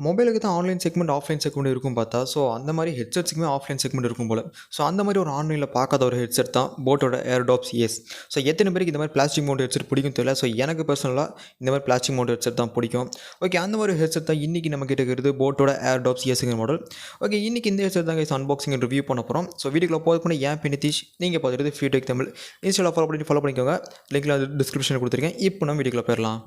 மொபைலுக்கு தான் online segment, offline segment இருக்கும் பார்த்தா, ஸோ அந்த மாரி ஹெட்செட்ஸுக்குமே ஆஃப்லைன் செக்மெண்ட் இருக்கும் போல. ஸோ அந்த மாரி ஒரு ஆன்லைனில பார்க்காத ஒரு ஹெட்செட் தான் போட்டோட Airdopes Ace. ஸோ எத்தனை பேருக்கு இந்த மாரி பிளாஸ்டிக் மவுண்ட் ஹெட்செட் பிடிக்கும் தெரியல. ஸோ எனக்கு பர்சனலா இந்த மாரி பிளாஸ்டிக் மவுண்ட் ஹெட்செட் தான் பிடிக்கும். ஓகே, அந்த மாரி ஹெட்செட் தான் இன்னைக்கு நம்மகிட்ட இருக்கிறது போட்டோட Airdopes Aceங்கிற மாடல். ஓகே, இன்னைக்கு இந்த ஹெட்செட் தான் கைஸ் அன்பாக்சிங் ரிவ்யூ பண்ண போகிறோம். ஸோ வீடியோக்குள்ள போகிறதுக்கு முன்னாடி என் பேர் நிதிஷ், நீங்கள் பார்த்துட்டு Fewtech Tamil. இன்ஸ்டால ஃபாலோ பண்ணிக்கோங்க. லிங்க்ல டிஸ்கிரிப்ஷனில் கொடுத்துருக்கேன். இப்போ நம்ம வீடியோக்குள்ள போயிடலாம்.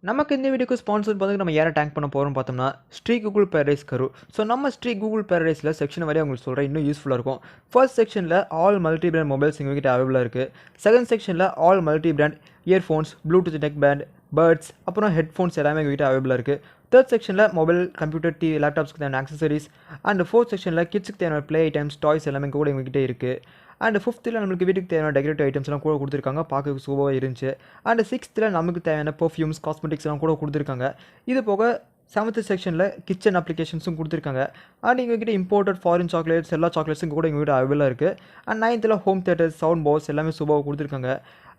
நமக்கு இந்த வீடியோக்கு ஸ்பான்சர் பார்த்து நம்ம யாரை டேங்க் பண்ண போகிறோம் பார்த்தோம்னா Sri Google paradise Karur. So நம்ம ஸ்ரீ கூகுள் பேரடைஸில் செக்ஷன் வரையும் உங்களுக்கு சொல்கிறேன், இன்னும் யூஸ்ஃபுல்லாக இருக்கும். ஃபர்ஸ்ட் செக்ஷனில் ஆல் மல்டி பிராண்ட் மொபைல்ஸ் எங்ககிட்ட அவைலபிளாக இருக்குது. செகண்ட் செக்ஷனில் all multi brand earphones, Bluetooth neck band, birds, அப்புறம் ஹெட்ஃபோன்ஸ் எல்லாமே எங்ககிட்ட அவைலபிளாக இருக்குது. தேர்ட் செக்ஷனில் மொபைல், கம்ப்யூட்டர், டிவி, லேப்டாப்ஸ்க்கு தேவையான ஆக்சசரிஸ். அண்ட் ஃபோர்த் செக்ஷனில் கிட்ஸுக்கு தேவையான ப்ளே ஐட்டம்ஸ், டாய்ஸ் எல்லாமே கூட எங்ககிட்ட இருக்குது. அண்ட் ஃபிஃப்த்தில் நம்மளுக்கு வீட்டுக்கு தேவையான டெக்கரேட்டிவ் ஐட்டம்ஸ்லாம் கூட கொடுத்துருக்காங்க, பார்க்க சூப்பராக இருந்துச்சு. அண்ட் சிக்ஸ்த்தில் நமக்கு தேவையான பர்ஃப்யூம்ஸ், காஸ்மெட்டிக்ஸ்லாம் கூட கொடுத்துருக்காங்க. இது போக செவன்த் செக்ஷனில் கிச்சன் அப்ளிகேஷன்ஸும் கொடுத்துருக்காங்க. அண்ட் எங்ககிட்ட இம்போர்ட்டட் ஃபாரின் சாக்லேட்ஸ், எல்லா சாக்லேட்ஸும் கூட எங்ககிட்ட அவைலபிளாக இருக்குது. அண்ட் நைன்த்தில் ஹோம் தேட்டர்ஸ், சவுண்ட் பாக்ஸ் எல்லாமே சூப்பராக கொடுத்துருக்காங்க.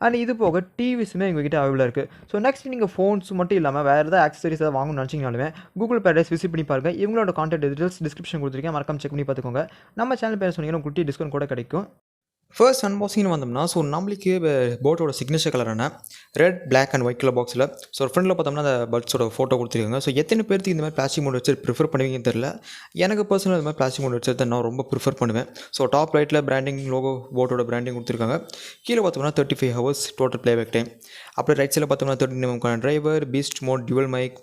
அண்ட் இது போக டிவிஸுமே எங்ககிட்ட அவைலபிளாக இருக்குது. ஸோ நெக்ஸ்ட் நீங்கள் ஃபோன்ஸ் மட்டும் இல்லாமல் வேறு ஏதாவது ஆக்சசரிஸ் ஏதாவது வாங்கணும்னு நினச்சிங்கனாலுமே கூகுள் பேரடைஸ் விசிட் பண்ணி பாருங்கள். இவங்களோட கான்டாக்ட் டீடைல்ஸ் டிஸ்கிரிப்ஷன் கொடுத்துருக்கேன், மறக்காம செக் பண்ணி பார்த்துக்கோங்க. நம்ம சேனல் பேர் சொன்னீங்கன்னா குட்டி டிஸ்கவுண்ட் கூட கிடைக்கும். ஃபர்ஸ்ட் அன்பாக்சிங்னு வந்தோம்னா, ஸோ நம்மளுக்கு போட்டோட சிக்னேச்சர் கலரான red, black and white colour பாக்ஸில் ஸோ ஃப்ரண்டில் பார்த்தோம்னா அந்த பட்ஸோட ஃபோட்டோ கொடுத்துருக்காங்க. ஸோ எத்தனை பேருக்கு இந்த மாதிரி பிளாஸ்டிக் மவுண்ட் வச்சு ப்ரிஃபர் பண்ணுவீங்கன்னு தெரியல. எனக்கு பர்சனல் இந்த மாதிரி பிளாஸ்டிக் மவுண்ட் வச்சு தான் நான் ரொம்ப ப்ரிஃபர் பண்ணுவேன். ஸோ டாப் ரைட்டில் பிராண்டிங் லோகோ, போட்டோட பிராண்டிங் கொடுத்துருக்காங்க. கீழே பார்த்தோம்னா 35 ஹவர்ஸ் டோட்டல் ப்ளேபேக் டைம். அப்படியே ரைட் சைடில் பார்த்தோம்னா 30 mm driver, beast mode, dual mic,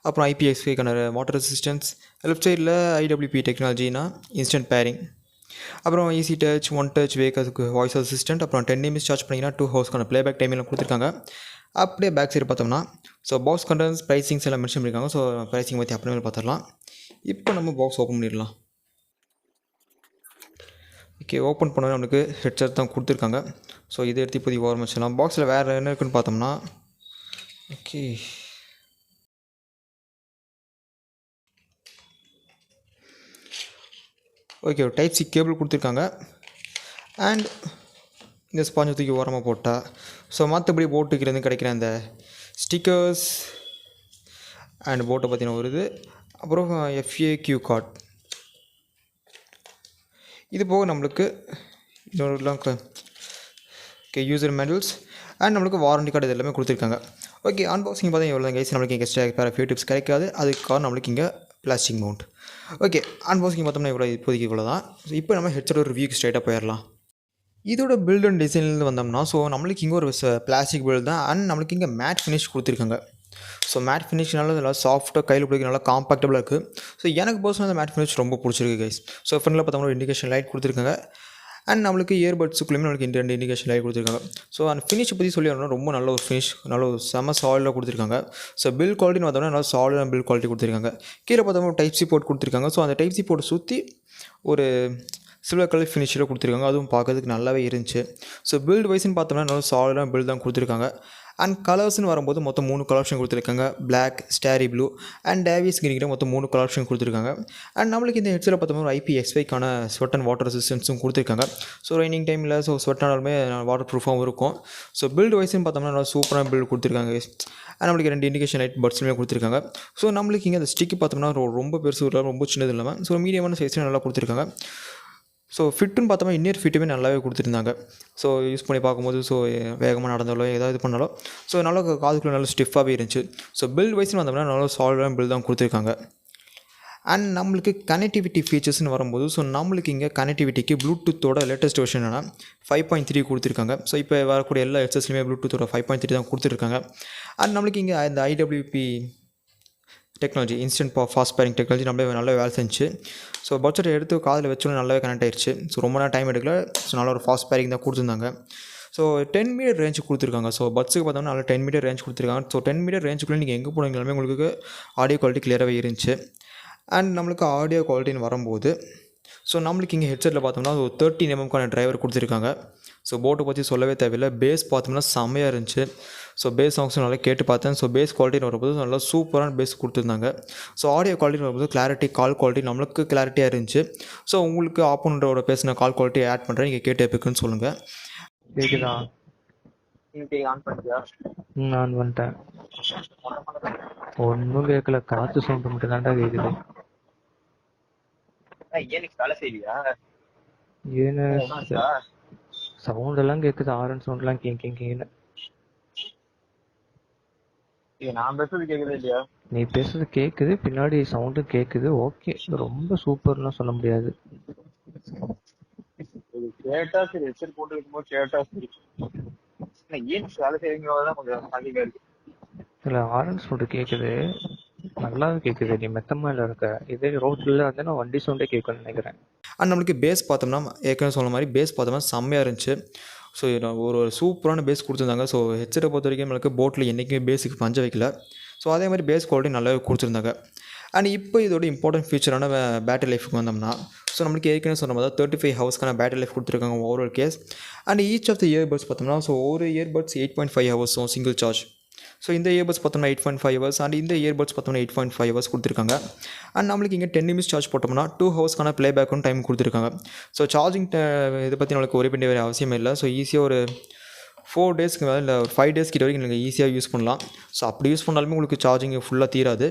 அப்புறம் IPX5 வாட்டர் ரெசிஸ்டன்ஸ். லெஃப்ட் சைடில் IWP டெக்னாலஜினா இன்ஸ்டன்ட் பேரிங், அப்புறம் ஈஸி டச், ஒன் டச் வேக்கஸுக்கு வாய்ஸ் அசிஸ்டன்ட், அப்புறம் 10 நிமிஷம் சார்ஜ் பண்ணிங்கன்னா 2 ஹவர்ஸ்க்கான ப்ளேபேக் டைமில் கொடுத்துருக்காங்க. அப்படியே பேக் சைடு பார்த்தோம்னா ஸோ பாக்ஸ் கண்டென்ட்ஸ், ப்ரைஸிங்ஸ் எல்லாம் மென்ஷன் பண்ணியிருக்காங்க. ஸோ ப்ரைஸிங் பற்றி அப்புறமே பார்த்துடலாம். இப்போ நம்ம பாக்ஸ் ஓப்பன் பண்ணிடலாம். ஓகே, ஓப்பன் பண்ணவே நம்மளுக்கு ஹெட்செட் தான் கொடுத்துருக்காங்க. ஸோ இதை எடுத்து இப்போதைக்கு ஓரம் வச்சிடலாம். பாக்ஸில் வேறு என்ன இருக்குன்னு பார்த்தோம்னா, ஓகே ஓகே ஒரு டைப் சி கேபிள் கொடுத்துருக்காங்க. அண்ட் இந்த ஸ்பாஞ்சை தூக்கி ஓரமாக போட்டால் ஸோ மற்றபடி போட்டுக்கிறது கிடைக்கிற அந்த ஸ்டிக்கர்ஸ் அண்ட் போட்டை பற்றின ஒரு இது, அப்புறம் FAQ கார்ட். இது போக நம்மளுக்கு இன்னொருலாம் ஓகே யூசர் மேனுவல்ஸ் அண்ட் நம்மளுக்கு வாரண்டி கார்டு இது எல்லாமே கொடுத்துருக்காங்க. ஓகே, அன்பாக்சிங் பார்த்தா எவ்வளோ கைஸ், நம்மளுக்கு இங்கே எக்ஸ்ட்ரா வேறு ஃபியூ டிப்ஸ் கிடைக்காது. அதுக்காக நம்மளுக்கு இங்கே பிளாஸ்டிக் மவுண்ட். ஓகே, அன்பாக்சிங் பார்த்தோம்னா இவ்வளோ, இப்போதைக்கு இவ்வளோ தான். ஸோ இப்போ நம்ம ஹெட்செட் ரிவ்யூக்கு ஸ்ட்ரைட்டாக போயிடலாம். இதோட பில்ட் அண்ட் டிசைன்லேருந்து வந்தோம்னா, ஸோ நம்மளுக்கு இங்கே ஒரு பிளாஸ்டிக் பில்டு தான். அண்ட் நம்மளுக்கு இங்கே மேட் ஃபினிஷ் கொடுத்துருக்காங்க. ஸோ மேட் ஃபினிஷ்னால நல்லா சாஃப்ட்டாக கையில் பிடிக்க நல்லா காம்பாக்டபுளாக இருக்குது. ஸோ எனக்கு பர்சனலாக மேட் ஃபினிஷ் ரொம்ப பிடிச்சிருக்கு கைஸ். ஸோ ஃப்ரண்டில் பார்த்தோம்னா இண்டிகேஷன் லைட் கொடுத்துருக்காங்க. அண்ட் நம்மளுக்கு இயர்பட்ஸுக்குள்ளேயுமே நம்மளுக்கு 2 இண்டிகேஷன் லைட் கொடுத்துருக்காங்க. ஸோ அந்த ஃபினிஷை பற்றி சொல்லி வரணும்னா ரொம்ப நல்ல ஒரு ஃபினிஷ், நல்ல ஒரு செம சாலிடாக கொடுத்துருக்காங்க. ஸோ பில் குவாலிட்டின்னு பார்த்தோம்னா நல்லா சாலிடாக பில் குவாலிட்டி கொடுத்துருக்காங்க. கீழே பார்த்தோம்னா டைப் சி போர்ட் கொடுத்துருக்காங்க. ஸோ அந்த டைப் சி போர்ட் சுற்றி ஒரு சில்வர் கலர் ஃபினிஷில் கொடுத்துருக்காங்க. அதுவும் பார்க்கறதுக்கு நல்லாவே இருந்துச்சு. ஸோ பில்டு வைஸ்ன்னு பார்த்தோம்னா நல்லா சாலிடாக பில்ட் தான் கொடுத்துருக்காங்க. அண்ட் கலர்ஸ்னு வரும்போது மொத்தம் 3 கலர் ஆப்ஷன் கொடுத்துருக்காங்க. Black, starry blue and Davis green மொத்தம் 3 கலர் ஆப்ஷன் கொடுத்துருக்காங்க. அண்ட் நம்மளுக்கு இந்த ஹெட்செட்டில் பார்த்தோம்னா ஒரு IPX5 ஸ்வெட் அண்ட் வாட்டர் ரெசிஸ்டன்ஸும் கொடுத்துருக்காங்க. ஸோ ரெய்னிங் டைமில் ஸோ ஸ்வெட்னாலுமே வாட்டர் ப்ரூஃபாகவும் இருக்கும். ஸோ பில்டு வைஸ்ன்னு பார்த்தோம்னா நல்லா சூப்பரான பில்டு கொடுத்துருக்காங்க. அண்ட் நம்மளுக்கு 2 இண்டிகேஷன் லைட் பட்ஸ்லுமே கொடுத்துருக்காங்க. ஸோ நம்மளுக்கு இங்கே அந்த ஸ்டிக்கு பார்த்தோம்னா ரொம்ப பெருசு இல்லாமல் ரொம்ப சின்னது இல்லாமல் ஸோ மீடியமான சைஸில் நல்லா கொடுத்துருக்காங்க. ஸோ ஃபிட்டுன்னு பார்த்தோம்னா இன்னியர் ஃபிட்டுமே நல்லாவே கொடுத்துருந்தாங்க. ஸோ யூஸ் பண்ணி பார்க்கும்போது ஸோ வேகமாக நடந்தாலோ ஏதாவது இது பண்ணாலோ ஸோ நல்லா காதுக்குள்ளே நல்லா ஸ்டிஃபாகவே இருந்துச்சு. ஸோ பில்ட் வைஸ்னு வந்தோம்னா நல்லா சாலிடான பில் தான் கொடுத்துருக்காங்க. அண்ட் நம்மளுக்கு கனெக்டிவிட்டி ஃபீச்சர்ஸ்னு வரும்போது ஸோ நம்மளுக்கு இங்கே கனெக்டிவிட்டிக்கு ப்ளூடூத்தோட லேட்டஸ்ட் வெர்ஷன் 5.3 கொடுத்துருக்காங்க. ஸோ இப்போ வரக்கூடிய எல்லா ஹெட்செட்ஸ்லையுமே ப்ளூடூத்தோட 5.3 தான் கொடுத்துருக்காங்க. அண்ட் நம்மளுக்கு இங்கே இந்த IWP technology, instant fast pairing technology நல்லாவே வேலை செஞ்சு. ஸோ பட்ஜெட் எடுத்து காதில் வச்சோன்னு நல்லாவே கனெக்ட் ஆயிடுச்சு. ஸோ ரொம்ப நேரம் டைம் எடுக்கல. ஸோ நல்ல ஒரு ஃபாஸ்ட் பேரிங் தான் கொடுத்துருந்தாங்க. ஸோ 10 மீட்டர் ரேஞ்ச் கொடுத்துருக்காங்க. ஸோ பட்ஸுக்கு பார்த்தோம்னா நல்லா 10 மீட்டர் ரேஞ்ச் கொடுத்துருக்காங்க. ஸோ 10 மீட்டர் ரேஞ்சுக்குள்ளே நீங்கள் எங்கே போனீங்களாலுமே உங்களுக்கு ஆடியோ குவாலிட்டி கிளியராகவே இருந்துச்சு. அண்ட் நம்மளுக்கு ஆடியோ குவாலிட்டின்னு வரும்போது ஸோ நம்மளுக்கு இங்கே ஹெட்செட்டில் பார்த்தோம்னா ஒரு 13 mm டிரைவர் கொடுத்துருக்காங்க. ஸோ போட்டை பற்றி சொல்லவே தேவையில்லை. பேஸ் பார்த்தோம்னா செம்மையாக இருந்துச்சு. ஸோ பேஸ் சாங்ஸும் நல்லா கேட்டு பார்த்தேன். ஸோ பேஸ் குவாலிட்டின்னு வரும்போது நல்லா சூப்பரான பேஸ் கொடுத்துருந்தாங்க. ஸோ ஆடியோ குவாலிட்டின்னு வரும்போது கிளாரிட்டி, கால் குவாலிட்டி நம்மளுக்கு கிளாரிட்டியாக இருந்துச்சு. ஸோ உங்களுக்கு ஆப்போனண்டோட பேசின கால் குவாலிட்டி ஆட் பண்ணுறேன், நீங்கள் கேட்டு எப்போக்குன்னு சொல்லுங்கள். கேட்குதா? ஆன் பண்ணிட்டேன். ஒன்றும் கேட்கல, காற்று சவுண்டு மட்டும் தான்டா கேட்குது. ஏன்னு சவுண்ட் எல்லாம் கேட்குது, ஆரன் சவுண்ட் எல்லாம் கேட்குன்னு. நான் பேசுறது கேக்குதா இல்லையா? நீ பேசுறது கேட்குது, பின்னாடி சவுண்டும் கேட்குது. ஓகே, ரொம்ப சூப்பர்லாம் சொல்ல முடியாது. கேட்டா சரி, ஹெட்செட் போட்டு இருக்கும்போது கேட்டா சரி. ஏன் வேலை செய்வீங்களா கொஞ்சம் அதிகம் இருக்கு. இல்லை, ஆரன் சவுண்டு கேட்குது, நல்லாவே கேட்குது. நீ மெத்தமால இருக்க, இதே ரோட்டில் வந்து நான் வண்டி சவுண்டே கேட்குன்னு நினைக்கிறேன். அண்ட் நம்மளுக்கு பேஸ் பார்த்தோம்னா ஏற்கனவே சொன்ன மாதிரி பேஸ் பார்த்தோம்னா செம்மையாக இருந்துச்சு. ஸோ ஒரு சூப்பரான பேஸ் கொடுத்துருந்தாங்க. ஸோ ஹெட்செட்டை பொறுத்த வரைக்கும் நம்மளுக்கு போட்டில் என்றைக்குமே பேஸுக்கு பஞ்ச வைக்கல. ஸோ அதே மாதிரி பேஸ் குவாலிட்டி நல்லாவே கொடுத்துருந்தாங்க. அண்ட் இப்போ இதோட இம்பார்ட்டன்ட் ஃபீச்சரான பேட்டரி லைஃப்க்கு வந்தோம்னா, ஸோ நம்மளுக்கு ஏற்கனவே சொன்ன மாதிரி 35 ஹவர்ஸ்க்கான பேட்டரி லைஃப் கொடுத்துருக்காங்க overall case. And each of the earbuds பார்த்தோம்னா, ஸோ ஒரு இயர்பட்ஸ் 8.5 ஹவர்ஸும் சிங்கிள் சார்ஜ். ஸோ இந்த இயர்பட்ஸ் பார்த்தோம்னா 8.5 ஹவர்ஸ் அண்ட் இந்த இயர்பட்ஸ் பார்த்தோம்னா 8.5 ஹவர்ஸ் கொடுத்துருக்காங்க. அண்ட் நம்மளுக்கு இங்கே 10 நிமிஷம் சார்ஜ் போட்டோம்னா 2 ஹவர்ஸ்க்கான ப்ளே பேக்கும் டைம் கொடுத்துருக்காங்க. ஸோ சார்ஜிங் இதை பற்றி நம்மளுக்கு ஒரே வேண்டிய அவசியம் இல்லை. ஸோ ஈஸியாக ஒரு 4 டேஸ்க்கு மேலே இல்லை ஒரு 5 டேஸ் கிட்ட வரைக்கும் நீங்கள் ஈஸியாக யூஸ் பண்ணலாம். ஸோ அப்படி யூஸ் பண்ணாலுமே உங்களுக்கு சார்ஜிங் ஃபுல்லாக தீராது.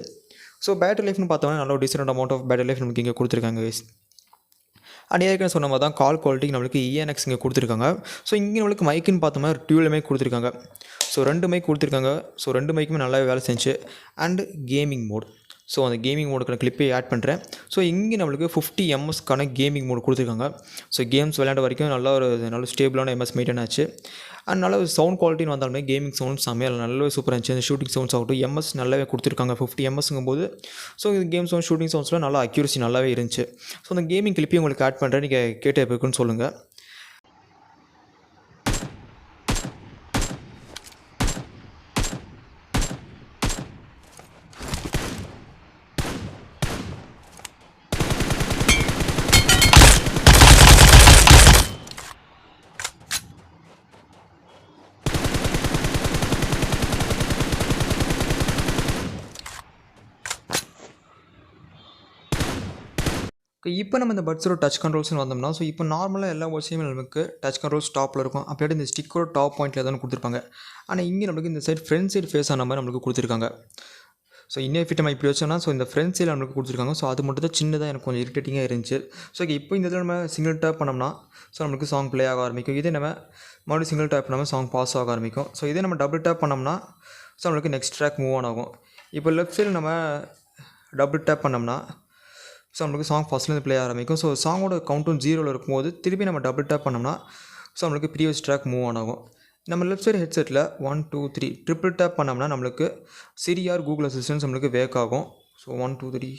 ஸோ பேட்டரி லைஃப்னு பார்த்தோம்னா நல்ல ஒரு decent amount of battery life நமக்கு இங்கே கொடுத்துருக்காங்க கைஸ். அண்ட் ஏற்கனவே சொன்ன மாதிரி தான் கால் குவாலிட்டிக்கு நம்மளுக்கு ENX இங்கே கொடுத்துருக்காங்க. ஸோ இங்கே நம்மளுக்கு மைக்குன்னு பார்த்தோம்னா டியூல் மைக் கொடுத்துருக்காங்க. ஸோ 2 மைக் கொடுத்துருக்காங்க. ஸோ 2 மைக்குமே நல்லாவே வேலை செஞ்சு. அண்டு கேமிங் மோட், ஸோ அந்த கேமிங் மோடுக்கான கிளிப்பே ஆட் பண்ணுறேன். ஸோ இங்கே நம்மளுக்கு 50 ms கேமிங் மோடு கொடுத்துருக்காங்க. ஸோ கேம்ஸ் விளையாண்ட வரைக்கும் நல்ல ஸ்டேபிளான MS மெயின்டைன் ஆச்சு. அண்ட் நல்ல சவுண்ட் குவாலிட்டின்னு வந்தாலுமே கேமிங் சவுண்ட் செம்மையாக நல்லாவே சூப்பராக இருந்துச்சு. இந்த ஷூட்டிங் சவுண்ட்ஸ் ஆகட்டும் MS நல்லாவே கொடுத்துருக்காங்க 50 MSங்கும் போது. ஸோ இது கேம் சவுண்ட் ஷூட்டிங் சவுண்ட்ஸ்லாம் நல்லா அக்யூரசி நல்லாவே இருந்துச்சு. ஸோ அந்த கேமிங் கிளிப்பையும் உங்களுக்கு ஆட் பண்ணுறேன், நீங்கள் கேட்டு எப்படி இருக்குன்னு சொல்லுங்கள். இப்போ நம்ம இந்த பட்ஸோட டச் கண்ட்ரோல்ஸ்னு வந்தோம்னா, ஸோ இப்போ நார்மலாக எல்லா பட்ஸையுமே நமக்கு டச் கண்ட்ரோல்ஸ் டாப்பில் இருக்கும். அப்படியே இந்த ஸ்டிக்கோட டாப் பாயிண்ட்டில் தான் கொடுத்துருப்பாங்க. ஆனால் இங்கே நம்மளுக்கு இந்த சைடு ஃப்ரண்ட் சைடு ஃபேஸ் ஆன மாதிரி நம்மளுக்கு கொடுத்துருக்காங்க. ஸோ இன்னும் ஃபிட் நம்ம இப்படி வச்சோம்னா, ஸோ இந்த ஃப்ரண்ட் சைடில் நம்மளுக்கு கொடுத்துருக்காங்க. ஸோ அது மட்டும் தான் சின்னதாக எனக்கு கொஞ்சம் இரிட்டேட்டிங்காக இருந்துச்சு. ஸோ இப்போ இந்த இதில் நம்ம சிங்கிள் டேப் பண்ணோம்னா, ஸோ நம்மளுக்கு சாங் ப்ளே ஆக ஆரம்பிக்கும். இதே நம்ம மறுபடியும் சிங்கிள் டேப் பண்ணாமல் சாங் பாஸ் ஆக ஆரம்பிக்கும். ஸோ இதே நம்ம டபுள் டேப் பண்ணோம்னா, ஸோ நம்மளுக்கு நெக்ஸ்ட் ட்ராக் மூவ் ஆன் ஆகும். இப்போ லெஃப்ட் சைடு நம்ம டபுள் டேப் பண்ணோம்னா, ஸோ நம்மளுக்கு சாங் ஃபஸ்ட்லேருந்து ப்ளே ஆரம்பிக்கும். ஸோ சாங்கோட கவுண்ட்டும் 0ல் இருக்கும்போது திருப்பி நம்ம டபுள் டேப் பண்ணோம்னா, ஸோ நம்மளுக்கு ப்ரீவியஸ் ட்ராக் மூவ் ஆன் ஆகும். நம்ம லெஃப்ட் சைடு ஹெட்செட்டில் 1 2 3 ட்ரிபிள் டேப் பண்ணோம்னா நம்மளுக்கு சிரி ஆர் கூகுள் அசிஸ்டன்ஸ் நம்மளுக்கு வேக் ஆகும். ஸோ 1 2 3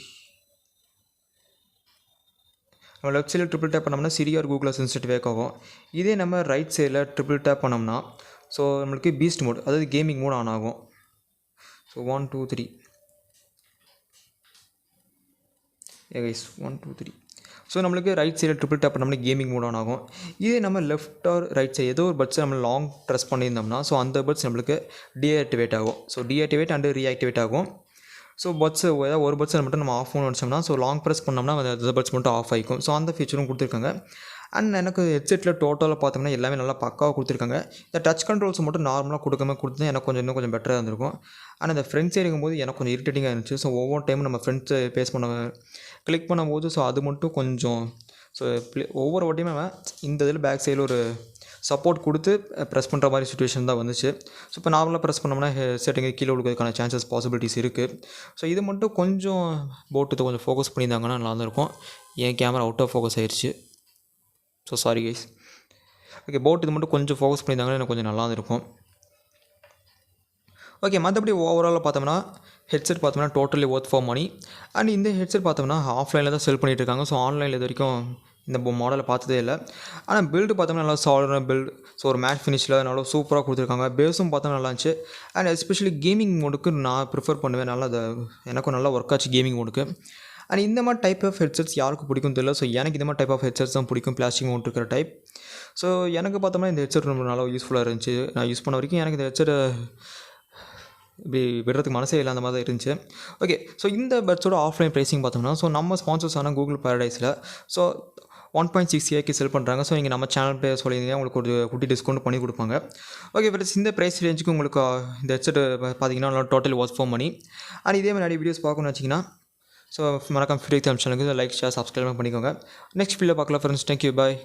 நம்ம லெஃப்ட் சைடில் ட்ரிபிள் டேப் பண்ணோம்னா சிரி ஆர் கூகுள் அசிஸ்டன்ட் வேக் ஆகும். இதே நம்ம ரைட் சைடில் ட்ரிபிள் டேப் பண்ணோம்னா, ஸோ நம்மளுக்கு பீஸ்ட் மோட், அதாவது கேமிங் மோட் ஆன் ஆகும். So 1 2 3 guys 1 2 3. ஸோ நம்மளுக்கு ரைட் சைடில் ட்ரிபிள் டேப் பண்ணோம்னா கேமிங் மோட் ஆன் ஆகும். இதே நம்ம லெஃப்ட் ஆர் ரைட் சைடு ஏதோ ஒரு பட்ஸை நம்ம லாங் ப்ரெஸ் பண்ணியிருந்தோம்னா, ஸோ அந்த பட்ஸ் நம்மளுக்கு டீஆக்டிவேட் ஆகும். ஸோ டீஆக்டிவேட் அண்டு ரீஆக்டிவேட் ஆகும். ஸோ பட்ஸு ஏதாவது ஒரு பட்ஸை மட்டும் நம்ம ஆஃப் பண்ணி வச்சோம்னா, ஸோ லாங் ப்ரெஸ் பண்ணோம்னா அந்த பட்ஸ் மட்டும் ஆஃப் ஆகிக்கும். ஸோ அந்த ஃபீச்சரும் கொடுத்துருக்காங்க. அண்ட் எனக்கு ஹெட்செட்டில் டோட்டலாக பார்த்தோம்னா எல்லாமே நல்லா பக்காவாக கொடுத்துருக்காங்க. இந்த டச் கண்ட்ரோல்ஸ் மட்டும் நார்மலாக கொடுத்து எனக்கு இன்னும் கொஞ்சம் பெட்டராக இருந்திருக்கும். ஆனால் இந்த ஃப்ரெண்ட்ஸ் இருக்கும்போது எனக்கு கொஞ்சம் இரிட்டேட்டிங்காக இருந்துச்சு. ஸோ ஒவ்வொரு டைமும் நம்ம ஃப்ரெண்ட்ஸை பேஸ் பண்ண கிளிக் பண்ணும்போது, ஸோ அது மட்டும் கொஞ்சம் ஸோ ஒவ்வொரு வாட்டியுமே நம்ம இந்த இதில் பேக் சைடில் ஒரு சப்போர்ட் கொடுத்து ப்ரெஸ் பண்ணுற மாதிரி சுச்சுவேஷன் தான் வந்துச்சு. ஸோ இப்போ நார்மலாக ப்ரெஸ் பண்ணோம்னா செட்டிங்க கீழே விழுக்கிறதுக்கான சான்சஸ் பாசிபிலிட்டிஸ் இருக்குது. ஸோ இது மட்டும் கொஞ்சம் போட்டு கொஞ்சம் ஃபோக்கஸ் பண்ணியிருந்தாங்கன்னா நல்லா இருக்கும். என் கேமரா அவுட் ஆஃப் ஃபோக்கஸ் ஆயிடுச்சு. So sorry guys. Okay, boat இது மட்டும் கொஞ்சம் ஃபோக்கஸ் பண்ணியிருந்தாங்கன்னா எனக்கு கொஞ்சம் நல்லா இருக்கும். ஓகே, மற்றபடி ஓவராலாக பார்த்தோம்னா ஹெட்செட் பார்த்தோம்னா totally worth for money. And இந்த ஹெட்செட் பார்த்தோம்னா ஆஃப்லைனில் தான் செல் பண்ணிகிட்டு இருக்காங்க. ஸோ ஆன்லைனில் இது வரைக்கும் இந்த மாடலை பார்த்ததே இல்லை. ஆனால் பில்டு பார்த்தோம்னா நல்லா சாலிடான பில்டு. ஸோ ஒரு மேட் ஃபினிஷில் நல்லா சூப்பராக கொடுத்துருக்காங்க. பேஸும் பார்த்தா நல்லா இருந்துச்சு. அண்ட் எஸ்பெஷலி கேமிங் மோடுக்கு நான் ப்ரிஃபர் பண்ணுவேன். நல்லா எனக்கும் நல்லா ஒர்க் ஆச்சு கேமிங் மோடுக்கு. அண்ட் இந்த மாதிரி டைப் ஆஃப் ஹெட்செட்ஸ் யாருக்கு பிடிக்கும் தெரியல. ஸோ எனக்கு இந்த மாதிரி டைப் ஆஃப் ஹெட்செட்ஸ் தான் பிடிக்கும், பிளாஸ்டிக் மவுண்ட் இருக்கிற டைப். ஸோ எனக்கு பார்த்தோம்னா இந்த ஹெட்செட் ரொம்ப நல்லா யூஸ்ஃபுல்லாக இருந்துச்சு. நான் யூஸ் பண்ண வரைக்கும் எனக்கு இந்த ஹெட்செட்டை இப்படி விடுறதுக்கு மனசே இல்லை, அந்த மாதிரி தான் இருந்துச்சு. ஓகே, ஸோ இந்த பட்ஸோட ஆஃப்லைன் ப்ரைஸிங் பார்த்தோம்னா, ஸோ நம்ம ஸ்பான்சர்ஸான கூகுள் பேரடைஸில் ஸோ 1.6K செல் பண்ணுறாங்க. ஸோ நீங்கள் நம்ம சேனல் பேர் சொல்லியிருந்தீங்க உங்களுக்கு ஒரு குட்டி டிஸ்கவுண்ட் பண்ணி கொடுப்பாங்க. ஓகே ஃப்ரெண்ட்ஸ், இந்த ப்ரைஸ் ரேஞ்சுக்கு உங்களுக்கு இந்த ஹெட்செட் பார்த்தீங்கன்னா total watch for money. And இதே மாதிரி நிறைய வீடியோஸ் பார்க்கணும்னு வச்சிங்கன்னா ஸோ மறக்காம Fewtech Tamil சேனலுக்கு லைக் ஷேர் சப்ஸ்கிரைப் பண்ணிக்கோங்க. நெக்ஸ்ட் வீடியோ பார்க்கலாம் ஃப்ரெண்ட்ஸ். தேங்க்யூ, பாய்.